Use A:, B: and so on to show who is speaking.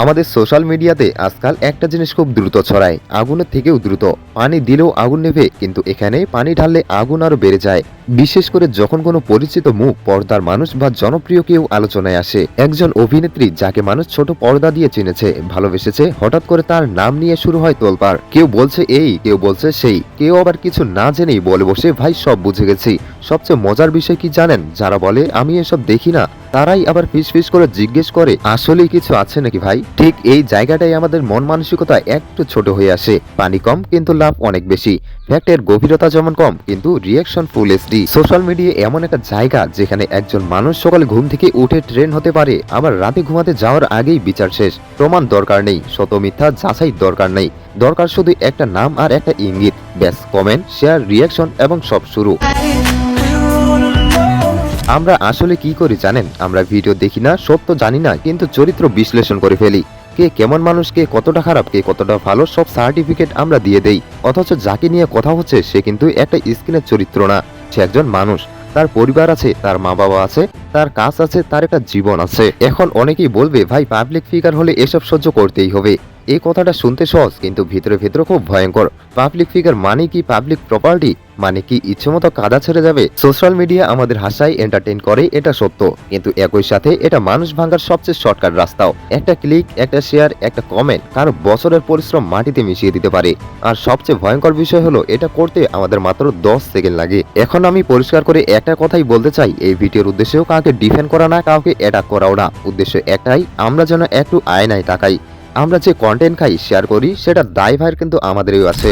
A: আমাদের সোশ্যাল মিডিয়াতে আজকাল একটা জিনিস খুব দ্রুত ছড়ায়, আগুনের থেকেও দ্রুত। পানি দিলেও আগুন নেভে, কিন্তু এখানে পানি ঢাললে আগুন আরো বেড়ে যায়। বিশেষ করে যখন কোনো পরিচিত মুখ, পর্দার মানুষ বা জনপ্রিয় কেউ আলোচনায় আসে। একজন অভিনেত্রী যাকে মানুষ ছোট পর্দা দিয়ে চিনেছে, ভালোবেসেছে, হঠাৎ করে তার নাম নিয়ে শুরু হয় তোলপাড়। কেউ বলছে এই, কেউ বলছে সেই, কেউ আবার কিছু না জেনেই বলে বসে ভাই সব বুঝে গেছি। সবচেয়ে মজার বিষয় কি জানেন? যারা বলে আমি এসব দেখি না, তারাই আবার ফিস করে জিজ্ঞেস করে আসলেই কিছু আছে নাকি ভাই। ঠিক এই জায়গাটাই আমাদের মন মানসিকতা একটু ছোট হয়ে আসে। পানি কম কিন্তু লাভ অনেক বেশি। ফ্যাক্টের গভীরতা যেমন কম কিন্তু রিয়াকশন ফুল এসডি। সোশ্যাল মিডিয়া এমন একটা জায়গা যেখানে একজন মানুষ সকালে ঘুম থেকে উঠে ট্রেন হতে পারে, আবার রাতে ঘুমাতে যাওয়ার আগেই বিচার শেষ। প্রমাণ দরকার নেই, সত মিথ্যা যাচাই দরকার নেই, দরকার শুধু একটা নাম আর একটা ইঙ্গিত। ব্যাস, কমেন্ট, শেয়ার, রিয়াকশন এবং সব শুরু। আমরা আসলে কি করি জানেন? আমরা ভিডিও দেখি না, সত্য জানি না, কিন্তু চরিত্র বিশ্লেষণ করে ফেলি। কে কেমন মানুষ, কে কতটা খারাপ, কে কতটা ভালো, সব সার্টিফিকেট আমরা দিয়ে দেই। অথচ যাকে নিয়ে কথা হচ্ছে সে কিন্তু একটা স্ক্রিনের চরিত্র না, সে একজন মানুষ। তার পরিবার আছে, তার মা বাবা আছে, তার কাজ আছে, তার একটা জীবন আছে। এখন অনেকেই বলবে ভাই পাবলিক ফিগার হলে এসব সহ্য করতেই হবে। এই কথাটা শুনতে সহজ, কিন্তু ভিতরে ভিতরে খুব ভয়ঙ্কর। পাবলিক ফিগার মানে কি পাবলিক প্রপার্টি? মানে কি ইচ্ছেমতো কাদা ছেড়ে যাবে? সোশ্যাল মিডিয়া আমাদের হাসায়, এন্টারটেইন করে, এটা সত্য। কিন্তু একই সাথে এটা মানুষ ভাঙার সবচেয়ে শর্টকাট রাস্তাও। একটা ক্লিক, একটা শেয়ার, একটা কমেন্ট কারো বছরের পরিশ্রম মাটিতে মিশিয়ে দিতে পারে। আর সবচেয়ে ভয়ঙ্কর বিষয় হলো এটা করতে আমাদের মাত্র 10 সেকেন্ড লাগে। এখন আমি পরিষ্কার করে একটা কথাই বলতে চাই, এই ভিডিওর উদ্দেশ্যেও কাউকে ডিফেন্ড করা না, কাউকে অ্যাটাক করাও না। উদ্দেশ্য একটাই, আমরা যেন একটু আয়নায় তাকাই। আমরা যে কন্টেন্ট খাই, শেয়ার করি, সেটা দায়ভার কিন্তু আমাদেরই আছে।